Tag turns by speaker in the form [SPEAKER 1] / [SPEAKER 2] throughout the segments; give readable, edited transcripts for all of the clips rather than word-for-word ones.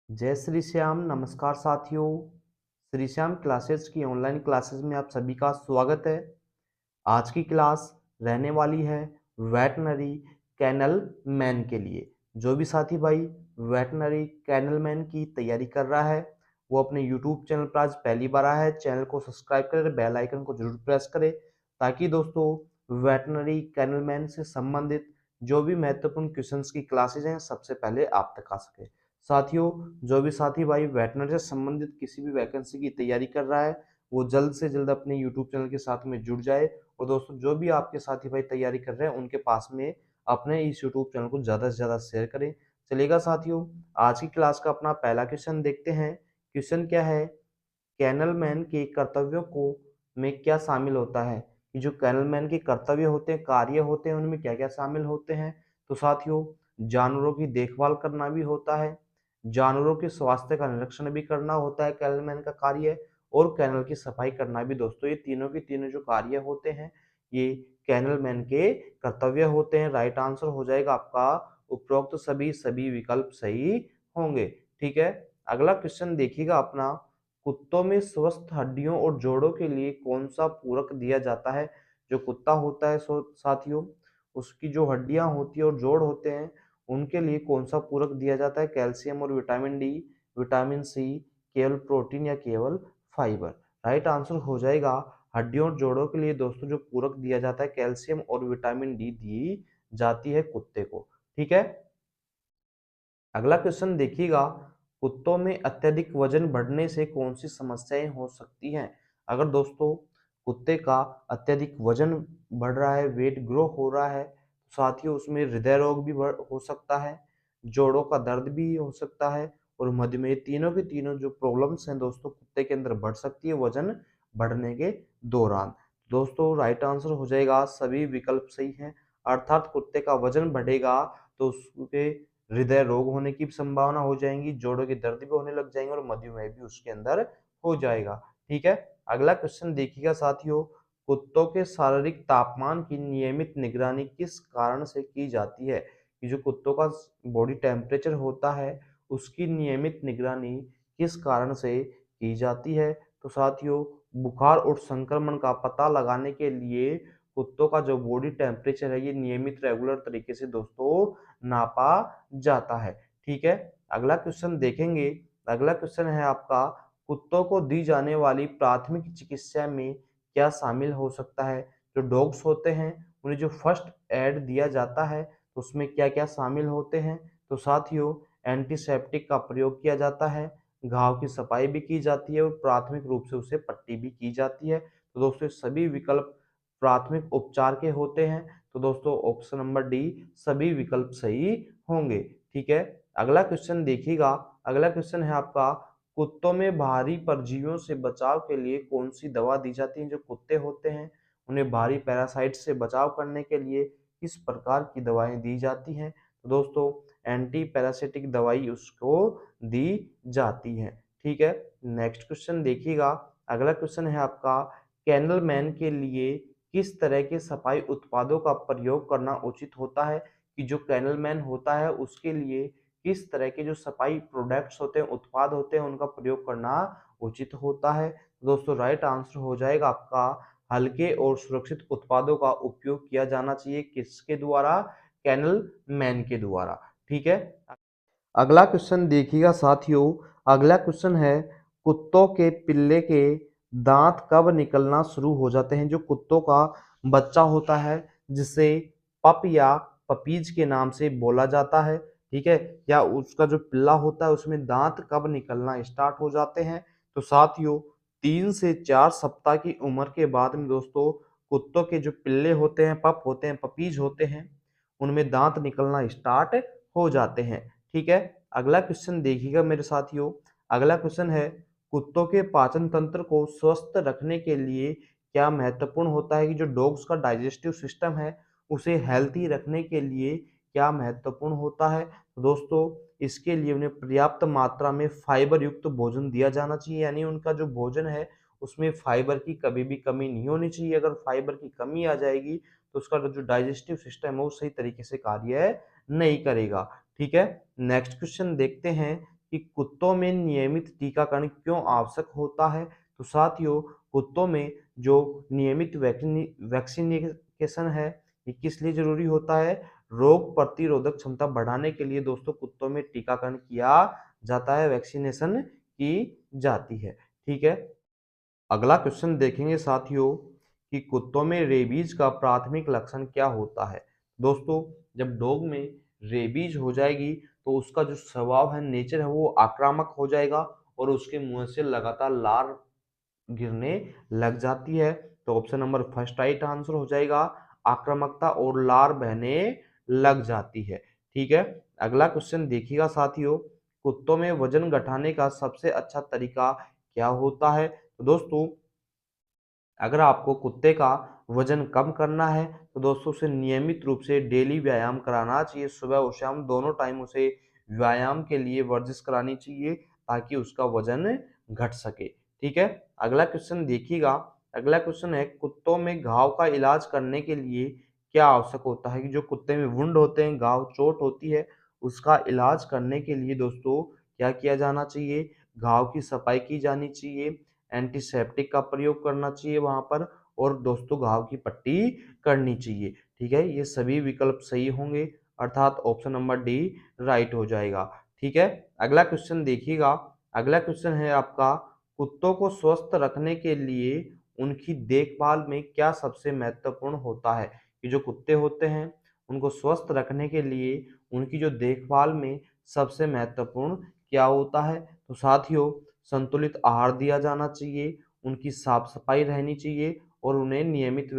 [SPEAKER 1] जय श्री श्याम। नमस्कार साथियों, श्री श्याम क्लासेस की ऑनलाइन क्लासेस में आप सभी का स्वागत है। आज की क्लास रहने वाली है वेटनरी कैनल मैन के लिए। जो भी साथी भाई वेटनरी कैनल मैन की तैयारी कर रहा है वो अपने यूट्यूब चैनल पर आज पहली बार आया है, चैनल को सब्सक्राइब करें, बेल आइकन को जरूर प्रेस करें ताकि दोस्तों वेटनरी कैनल मैन से संबंधित जो भी महत्वपूर्ण क्वेश्चंस की क्लासेज हैं सबसे पहले आप तक आ सके। साथियों, जो भी साथी भाई वेटनरी से संबंधित किसी भी वैकेंसी की तैयारी कर रहा है वो जल्द से जल्द अपने यूट्यूब चैनल के साथ में जुड़ जाए। और दोस्तों जो भी आपके साथी भाई तैयारी कर रहे हैं उनके पास में अपने इस यूट्यूब चैनल को ज़्यादा से ज़्यादा शेयर करें। चलेगा साथियों, आज की क्लास का अपना पहला क्वेश्चन देखते हैं। क्वेश्चन क्या है, कैनल मैन के कर्तव्यों को में क्या शामिल होता है कि जो कैनल मैन के कर्तव्य होते हैं, कार्य होते हैं, उनमें क्या क्या शामिल होते हैं। तो साथियों, जानवरों की देखभाल करना भी होता है, जानवरों के स्वास्थ्य का निरीक्षण भी करना होता है कैनल मैन का कार्य, और कैनल की सफाई करना भी। दोस्तों ये तीनों के तीनों जो कार्य होते हैं ये कैनल मैन के कर्तव्य होते हैं। राइट आंसर हो जाएगा आपका उपरोक्त सभी सभी विकल्प सही होंगे। ठीक है, अगला क्वेश्चन देखिएगा अपना, कुत्तों में स्वस्थ हड्डियों और जोड़ों के लिए कौन सा पूरक दिया जाता है। जो कुत्ता होता है साथियों, उसकी जो हड्डियां होती है और जोड़ होते हैं उनके लिए कौन सा पूरक दिया जाता है। कैल्शियम और विटामिन डी, विटामिन सी, केवल प्रोटीन या केवल फाइबर। राइट आंसर हो जाएगा हड्डियों और जोड़ों के लिए दोस्तों जो पूरक दिया जाता है कैल्शियम और विटामिन डी दी जाती है कुत्ते को। ठीक है, अगला क्वेश्चन देखिएगा, कुत्तों में अत्यधिक वजन बढ़ने से कौन सी समस्याएं हो सकती हैं। अगर दोस्तों कुत्ते का अत्यधिक वजन बढ़ रहा है, वेट ग्रो हो रहा है, तो साथ ही उसमें हृदय रोग भी हो सकता है, जोड़ों का दर्द भी हो सकता है, और मधुमेह, तीनों के तीनों जो प्रॉब्लम्स हैं दोस्तों कुत्ते के अंदर बढ़ सकती है वजन बढ़ने के दौरान। दोस्तों राइट आंसर हो जाएगा सभी विकल्प सही हैं, अर्थात कुत्ते का वजन बढ़ेगा तो उसके हृदय रोग होने की संभावना हो जाएंगी, जोड़ों के दर्द भी होने लग जाएंगे और मधुमेह भी उसके अंदर हो जाएगा। ठीक है, अगला क्वेश्चन देखिएगा साथियों, कुत्तों के शारीरिक तापमान की नियमित निगरानी किस कारण से की जाती है। कि जो कुत्तों का बॉडी टेम्परेचर होता है उसकी नियमित निगरानी किस कारण से की जाती है। तो साथियों, बुखार और संक्रमण का पता लगाने के लिए कुत्तों का जो बॉडी टेम्परेचर है ये नियमित रेगुलर तरीके से दोस्तों नापा जाता है। ठीक है, अगला क्वेश्चन देखेंगे। अगला क्वेश्चन है आपका, कुत्तों को दी जाने वाली प्राथमिक चिकित्सा में क्या शामिल हो सकता है। जो डॉग्स होते हैं उन्हें जो फर्स्ट एड दिया जाता है तो उसमें क्या क्या शामिल होते हैं। तो साथियों, एंटीसेप्टिक का प्रयोग किया जाता है, घाव की सफाई भी की जाती है और प्राथमिक रूप से उसे पट्टी भी की जाती है। तो दोस्तों सभी विकल्प प्राथमिक उपचार के होते हैं, तो दोस्तों ऑप्शन नंबर डी सभी विकल्प सही होंगे। ठीक है, अगला क्वेश्चन देखिएगा। अगला क्वेश्चन है आपका, कुत्तों में भारी परजीवियों से बचाव के लिए कौन सी दवा दी जाती है। जो कुत्ते होते हैं उन्हें भारी पैरासाइट से बचाव करने के लिए किस प्रकार की दवाएं दी जाती हैं। तो दोस्तों एंटी पैरासिटिक दवाई उसको दी जाती है। ठीक है, नेक्स्ट क्वेश्चन देखिएगा। अगला क्वेश्चन है आपका, कैनल मैन के लिए किस तरह के सफाई उत्पादों का प्रयोग करना उचित होता है। कि जो कैनल मैन होता है उसके लिए किस तरह के जो सफाई प्रोडक्ट्स होते हैं, उत्पाद होते हैं, उनका प्रयोग करना उचित होता है। दोस्तों राइट आंसर हो जाएगा आपका हल्के और सुरक्षित उत्पादों का उपयोग किया जाना चाहिए। किसके द्वारा, कैनल मैन के द्वारा। ठीक है, अगला क्वेश्चन देखिएगा साथियों। अगला क्वेश्चन है, कुत्तों के पिल्ले के दांत कब निकलना शुरू हो जाते हैं। जो कुत्तों का बच्चा होता है जिसे पप या पपीज के नाम से बोला जाता है, ठीक है, या उसका जो पिल्ला होता है उसमें दांत कब निकलना स्टार्ट हो जाते हैं। तो साथियों 3 से 4 सप्ताह की उम्र के बाद में दोस्तों कुत्तों के जो पिल्ले होते हैं, पप होते हैं, पपीज होते हैं, उनमें दांत निकलना स्टार्ट हो जाते हैं। ठीक है, अगला क्वेश्चन देखिएगा मेरे साथियों। अगला क्वेश्चन है, कुत्तों के पाचन तंत्र को स्वस्थ रखने के लिए क्या महत्वपूर्ण होता है। कि जो डॉग्स का डाइजेस्टिव सिस्टम है उसे हेल्थी रखने के लिए क्या महत्वपूर्ण होता है। तो दोस्तों इसके लिए उन्हें पर्याप्त मात्रा में फाइबर युक्त भोजन दिया जाना चाहिए, यानी उनका जो भोजन है उसमें फाइबर की कभी भी कमी नहीं होनी चाहिए। अगर फाइबर की कमी आ जाएगी तो उसका जो डाइजेस्टिव सिस्टम है वो सही तरीके से कार्य नहीं करेगा। ठीक है, नेक्स्ट क्वेश्चन देखते हैं। कि कुत्तों में नियमित टीकाकरण क्यों आवश्यक होता है। तो साथियों, कुत्तों में जो नियमित वैक्सीनेशन है, ये किस लिए जरूरी होता है? रोग प्रतिरोधक क्षमता बढ़ाने के लिए दोस्तों कुत्तों में टीकाकरण किया जाता है, वैक्सीनेशन की जाती है। ठीक है, अगला क्वेश्चन देखेंगे साथियों कि कुत्तों में रेबीज का प्राथमिक लक्षण क्या होता है। दोस्तों, जब डॉग में रेबीज हो जाएगी तो उसका जो स्वभाव है, नेचर है, वो आक्रामक हो जाएगा और उसके मुंह से लगातार लार गिरने लग जाती है। तो option number first right answer हो जाएगा, आक्रामकता और लार बहने लग जाती है। ठीक है, अगला क्वेश्चन देखिएगा साथियों, कुत्तों में वजन घटाने का सबसे अच्छा तरीका क्या होता है। तो दोस्तों, अगर आपको कुत्ते का वजन कम करना है तो दोस्तों उसे नियमित रूप से डेली व्यायाम कराना चाहिए। सुबह और शाम दोनों टाइम उसे व्यायाम के लिए वर्जिश करानी चाहिए ताकि उसका वजन घट सके। ठीक है, अगला क्वेश्चन देखिएगा। अगला क्वेश्चन है, कुत्तों में घाव का इलाज करने के लिए क्या आवश्यक होता है। कि जो कुत्ते में वुंड होते हैं, घाव चोट होती है, उसका इलाज करने के लिए दोस्तों क्या किया जाना चाहिए? घाव की सफाई की जानी चाहिए, एंटीसेप्टिक का प्रयोग करना चाहिए वहां पर, और दोस्तों घाव की पट्टी करनी चाहिए। ठीक है, ये सभी विकल्प सही होंगे, अर्थात ऑप्शन नंबर डी राइट हो जाएगा। ठीक है, अगला क्वेश्चन देखिएगा। अगला क्वेश्चन है आपका, कुत्तों को स्वस्थ रखने के लिए उनकी देखभाल में क्या सबसे महत्वपूर्ण होता है। कि जो कुत्ते होते हैं उनको स्वस्थ रखने के लिए उनकी जो देखभाल में सबसे महत्वपूर्ण क्या होता है। तो साथियों, संतुलित आहार दिया जाना चाहिए, उनकी साफ सफाई रहनी चाहिए और उन्हें नियमित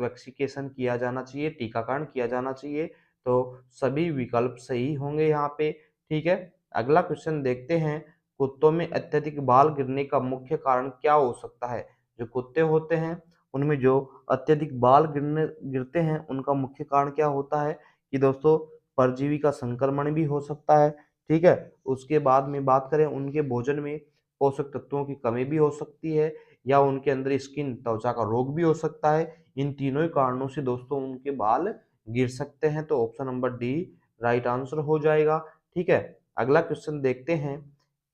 [SPEAKER 1] वैक्सीनेशन किया जाना चाहिए, टीकाकरण किया जाना चाहिए। तो सभी विकल्प सही होंगे यहाँ पे। ठीक है, अगला क्वेश्चन देखते हैं, कुत्तों में अत्यधिक बाल गिरने का मुख्य कारण क्या हो सकता है। जो कुत्ते होते हैं उनमें जो अत्यधिक बाल गिरते हैं उनका मुख्य कारण क्या होता है। कि दोस्तों परजीवी का संक्रमण भी हो सकता है। ठीक है, उसके बाद में बात करें, उनके भोजन में पोषक तत्वों की कमी भी हो सकती है, या उनके अंदर स्किन त्वचा का रोग भी हो सकता है। इन तीनों ही कारणों से दोस्तों उनके बाल गिर सकते हैं। तो option number D right answer हो जाएगा। ठीक है, अगला क्वेश्चन देखते हैं,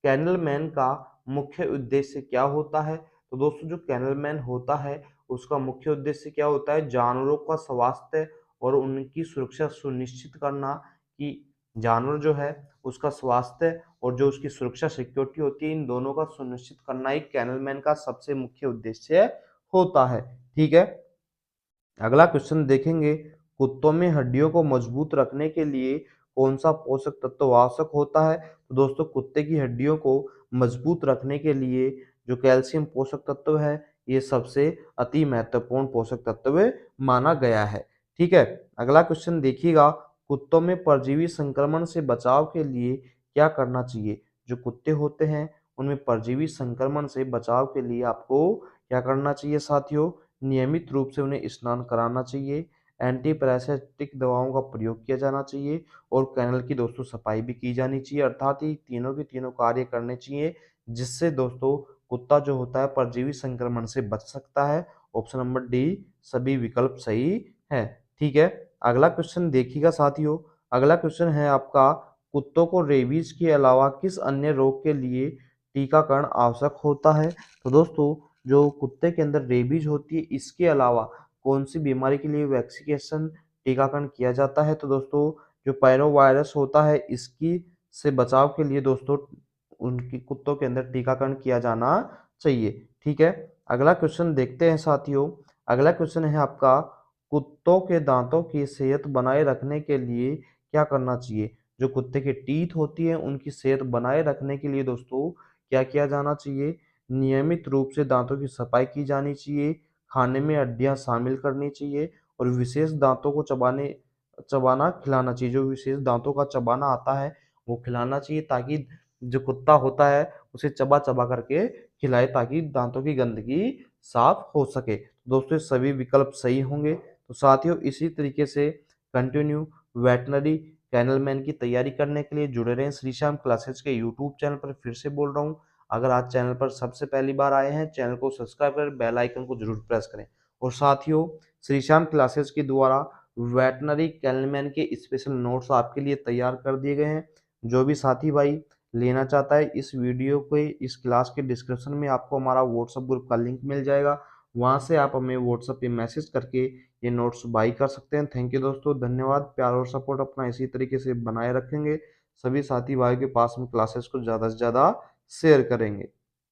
[SPEAKER 1] कैनल मैन का मुख्य उद्देश्य क्या होता है। तो दोस्तों जो कैनल मैन होता है उसका मुख्य उद्देश्य क्या होता है? जानवरों का स्वास्थ्य और उनकी सुरक्षा सुनिश्चित करना। कि जानवर जो है उसका स्वास्थ्य और जो उसकी सुरक्षा सिक्योरिटी होती है, इन दोनों का सुनिश्चित करना ही कैनल मैन का सबसे मुख्य उद्देश्य होता है। ठीक है, अगला क्वेश्चन देखेंगे, कुत्तों में हड्डियों को मजबूत रखने के लिए कौन सा पोषक तत्व आवश्यक होता है। तो दोस्तों कुत्ते की हड्डियों को मजबूत रखने के लिए जो कैल्शियम पोषक तत्व है, ये सबसे अति महत्वपूर्ण पोषक तत्व माना गया है। ठीक है, अगला क्वेश्चन देखिएगा, कुत्तों में परजीवी संक्रमण से बचाव के लिए क्या करना चाहिए। जो कुत्ते होते हैं उनमें परजीवी संक्रमण से बचाव के लिए आपको क्या करना चाहिए साथियों? नियमित रूप से उन्हें स्नान कराना चाहिए, एंटीपैरासिटिक दवाओं का प्रयोग किया जाना चाहिए और कैनल की दोस्तों सफाई भी की जानी चाहिए। अर्थात ये तीनों के तीनों कार्य करने चाहिए, जिससे दोस्तों कुत्ता जो होता है परजीवी संक्रमण से बच सकता है। ऑप्शन नंबर डी सभी विकल्प सही है। ठीक है, अगला क्वेश्चन देखिएगा साथियों। अगला क्वेश्चन है आपका, कुत्तों को रेबीज के अलावा किस अन्य रोग के लिए टीकाकरण आवश्यक होता है। तो दोस्तों जो कुत्ते के अंदर रेबीज होती है, इसके अलावा कौन सी बीमारी के लिए वैक्सीनेशन टीकाकरण किया जाता है। तो दोस्तों जो पैरो वायरस होता है, इसकी से बचाव के लिए दोस्तों उनकी कुत्तों के अंदर टीकाकरण किया जाना चाहिए। ठीक है, अगला क्वेश्चन देखते हैं साथियों। अगला क्वेश्चन है आपका, कुत्तों के दांतों की सेहत बनाए रखने के लिए क्या करना चाहिए। जो कुत्ते के टीथ होती है उनकी सेहत बनाए रखने के लिए दोस्तों क्या किया जाना चाहिए? नियमित रूप से दांतों की सफाई की जानी चाहिए, खाने में हड्डियां शामिल करनी चाहिए और विशेष दांतों को चबाना खिलाना चाहिए। जो विशेष दांतों का चबाना आता है वो खिलाना चाहिए, ताकि जो कुत्ता होता है उसे चबा चबा करके खिलाए, ताकि दांतों की गंदगी साफ हो सके। दोस्तों ये सभी विकल्प सही होंगे। तो साथियों इसी तरीके से कंटिन्यू वेटनरी कैनल मैन की तैयारी करने के लिए जुड़े रहें श्री श्याम क्लासेज के यूट्यूब चैनल पर। फिर से बोल रहा हूँ, अगर आज चैनल पर सबसे पहली बार आए हैं, चैनल को सब्सक्राइब करें, बेल आइकन को जरूर प्रेस करें। और साथियों श्री श्याम क्लासेस के द्वारा वेटनरी कैनलमैन के स्पेशल नोट्स आपके लिए तैयार कर दिए गए हैं। जो भी साथी भाई लेना चाहता है, इस वीडियो के इस क्लास के डिस्क्रिप्शन में आपको हमारा व्हाट्सएप ग्रुप का लिंक मिल जाएगा। वहाँ से आप हमें व्हाट्सएप पे मैसेज करके ये नोट्स बाई कर सकते हैं। थैंक यू दोस्तों, धन्यवाद। प्यार और सपोर्ट अपना इसी तरीके से बनाए रखेंगे। सभी साथी भाइयों के पास में क्लासेस को ज़्यादा से ज़्यादा शेयर करेंगे।